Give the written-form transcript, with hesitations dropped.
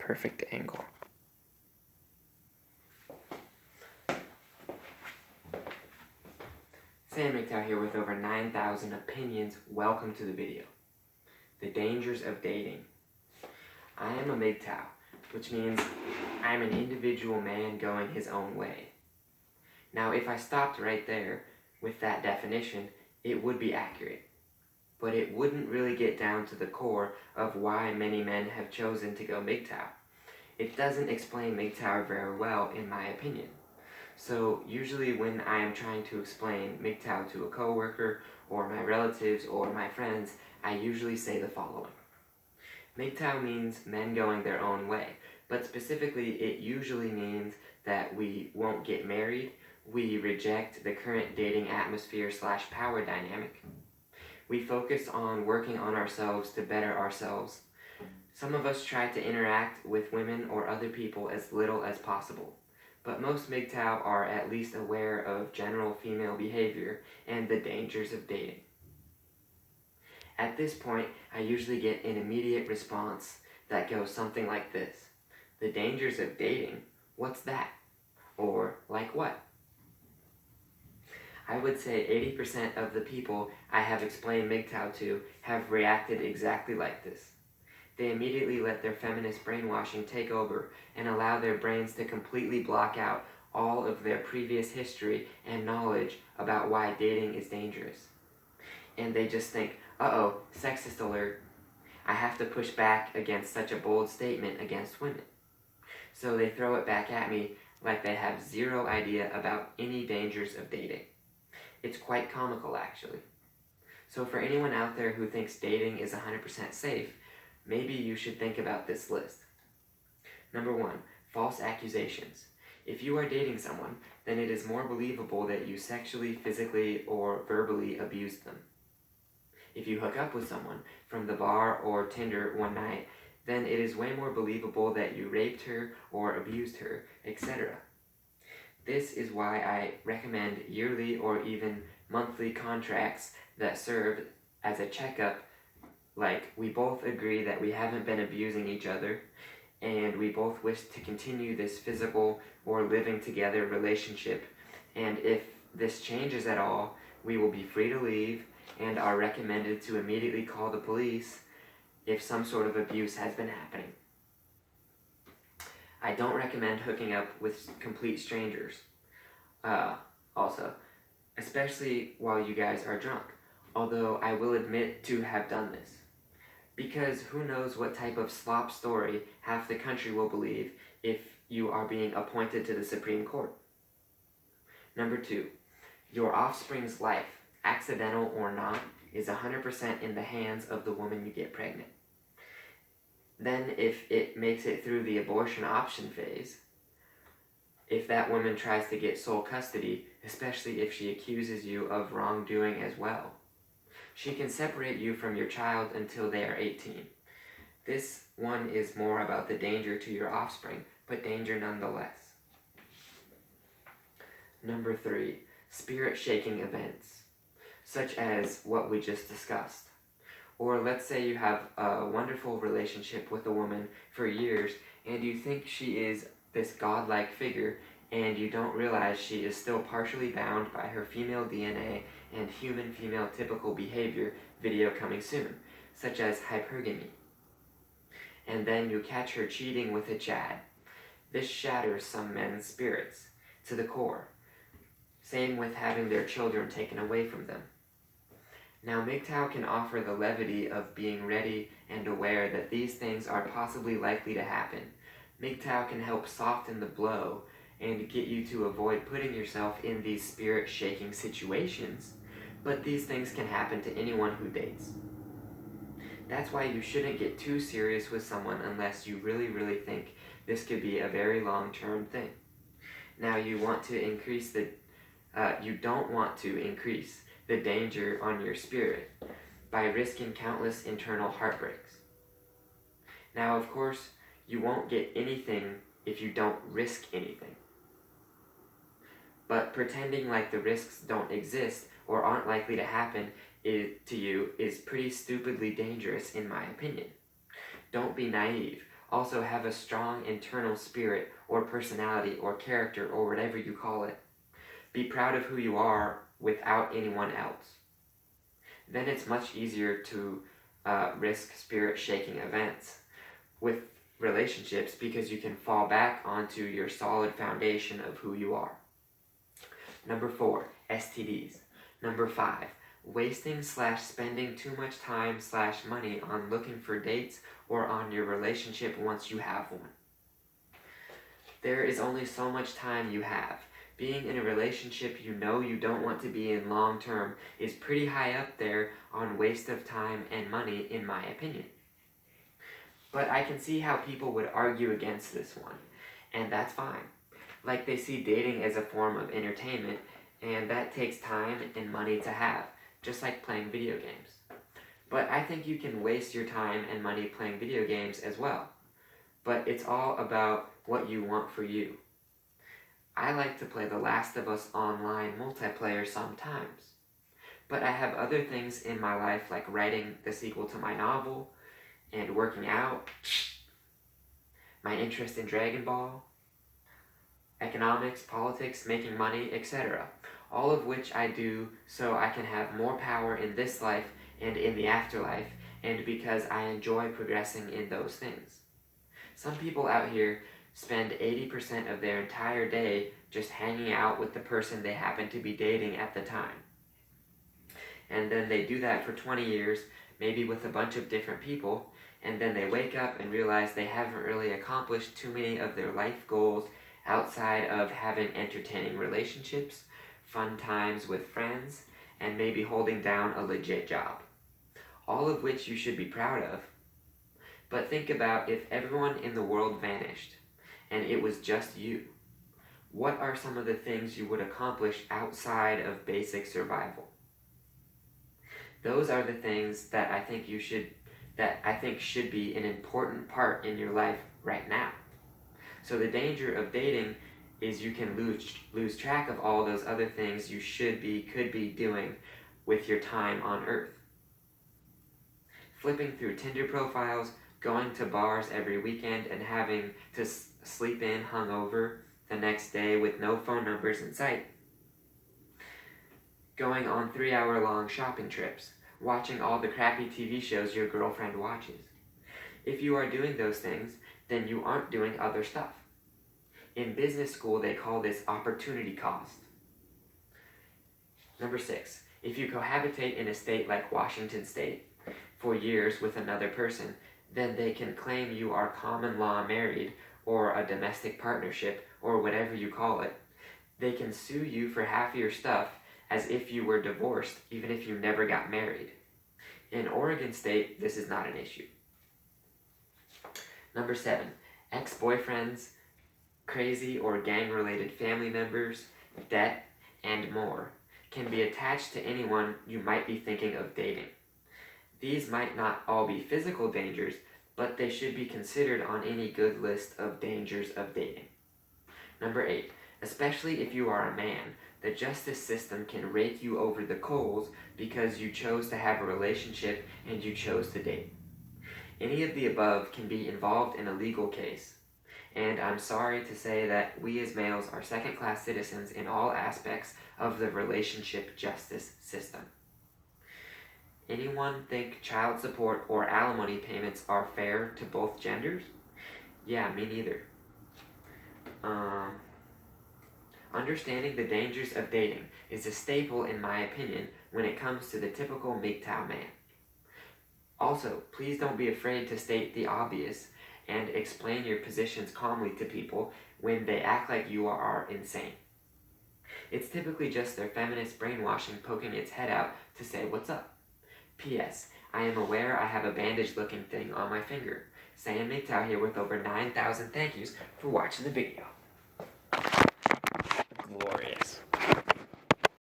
perfect angle. Saiyan MGTOW here with over 9,000 opinions. Welcome to the video. The dangers of dating. I am a MGTOW, which means I'm an individual man going his own way. Now, if I stopped right there with that definition, it would be accurate. But it wouldn't really get down to the core of why many men have chosen to go MGTOW. It doesn't explain MGTOW very well, in my opinion. So usually when I am trying to explain MGTOW to a coworker or my relatives or my friends, I usually say the following. MGTOW means men going their own way, but specifically it usually means that we won't get married, we reject the current dating atmosphere / power dynamic. We focus on working on ourselves to better ourselves. Some of us try to interact with women or other people as little as possible. But most MGTOW are at least aware of general female behavior and the dangers of dating. At this point, I usually get an immediate response that goes something like this. The dangers of dating? What's that? Or, like what? I would say 80% of the people I have explained MGTOW to have reacted exactly like this. They immediately let their feminist brainwashing take over and allow their brains to completely block out all of their previous history and knowledge about why dating is dangerous. And they just think, uh-oh, sexist alert. I have to push back against such a bold statement against women. So they throw it back at me like they have zero idea about any dangers of dating. It's quite comical, actually. So for anyone out there who thinks dating is 100% safe, maybe you should think about this list. Number 1, false accusations. If you are dating someone, then it is more believable that you sexually, physically, or verbally abused them. If you hook up with someone from the bar or Tinder one night, then it is way more believable that you raped her or abused her, etc. This is why I recommend yearly or even monthly contracts that serve as a checkup. Like, we both agree that we haven't been abusing each other, and we both wish to continue this physical or living together relationship, and if this changes at all, we will be free to leave and are recommended to immediately call the police if some sort of abuse has been happening. I don't recommend hooking up with complete strangers, also, especially while you guys are drunk, although I will admit to have done this. Because who knows what type of slop story half the country will believe if you are being appointed to the Supreme Court. Number 2, your offspring's life, accidental or not, is 100% in the hands of the woman you get pregnant. Then if it makes it through the abortion option phase, if that woman tries to get sole custody, especially if she accuses you of wrongdoing as well, she can separate you from your child until they are 18. This one is more about the danger to your offspring, but danger nonetheless. Number 3, spirit-shaking events, such as what we just discussed. Or let's say you have a wonderful relationship with a woman for years, and you think she is this godlike figure, and you don't realize she is still partially bound by her female DNA and human female typical behavior, video coming soon, such as hypergamy. And then you catch her cheating with a Chad. This shatters some men's spirits to the core. Same with having their children taken away from them. Now, MGTOW can offer the levity of being ready and aware that these things are possibly likely to happen. MGTOW can help soften the blow and get you to avoid putting yourself in these spirit-shaking situations, but these things can happen to anyone who dates. That's why you shouldn't get too serious with someone unless you really think this could be a very long-term thing. Now, you don't want to increase the danger on your spirit by risking countless internal heartbreaks. Now, of course, you won't get anything if you don't risk anything. But pretending like the risks don't exist or aren't likely to happen to you is pretty stupidly dangerous in my opinion. Don't be naive. Also have a strong internal spirit or personality or character or whatever you call it. Be proud of who you are without anyone else. Then it's much easier to risk spirit-shaking events with relationships because you can fall back onto your solid foundation of who you are. Number 4, STDs. Number 5, wasting/spending too much time/money on looking for dates or on your relationship once you have one. There is only so much time you have. Being in a relationship you know you don't want to be in long term is pretty high up there on waste of time and money, in my opinion. But I can see how people would argue against this one, and that's fine. Like they see dating as a form of entertainment, and that takes time and money to have, just like playing video games. But I think you can waste your time and money playing video games as well. But it's all about what you want for you. I like to play The Last of Us online multiplayer sometimes. But I have other things in my life like writing the sequel to my novel, and working out, my interest in Dragon Ball, economics, politics, making money, etc. All of which I do so I can have more power in this life and in the afterlife, and because I enjoy progressing in those things. Some people out here spend 80% of their entire day just hanging out with the person they happen to be dating at the time. And then they do that for 20 years, maybe with a bunch of different people, and then they wake up and realize they haven't really accomplished too many of their life goals outside of having entertaining relationships, fun times with friends, and maybe holding down a legit job. All of which you should be proud of. But think about if everyone in the world vanished, and it was just you. What are some of the things you would accomplish outside of basic survival? Those are the things that I think should be an important part in your life right now. So the danger of dating is you can lose track of all those other things you could be doing with your time on Earth. Flipping through Tinder profiles, going to bars every weekend, and having to sleep in hungover the next day with no phone numbers in sight. Going on 3-hour-long shopping trips, watching all the crappy TV shows your girlfriend watches. If you are doing those things, then you aren't doing other stuff. In business school, they call this opportunity cost. Number 6, if you cohabitate in a state like Washington State for years with another person, then they can claim you are common law married or a domestic partnership or whatever you call it. They can sue you for half your stuff as if you were divorced even if you never got married. In Oregon State, this is not an issue. Number 7, ex-boyfriends, crazy or gang-related family members, debt, and more can be attached to anyone you might be thinking of dating. These might not all be physical dangers, but they should be considered on any good list of dangers of dating. Number 8, especially if you are a man, the justice system can rake you over the coals because you chose to have a relationship and you chose to date. Any of the above can be involved in a legal case, and I'm sorry to say that we as males are second-class citizens in all aspects of the relationship justice system. Anyone think child support or alimony payments are fair to both genders? Yeah, me neither. Understanding the dangers of dating is a staple, in my opinion, when it comes to the typical MGTOW man. Also, please don't be afraid to state the obvious and explain your positions calmly to people when they act like you are insane. It's typically just their feminist brainwashing poking its head out to say what's up. P.S. I am aware I have a bandage-looking thing on my finger. Saiyan MGTOW here with over 9,000 thank yous for watching the video. Glorious.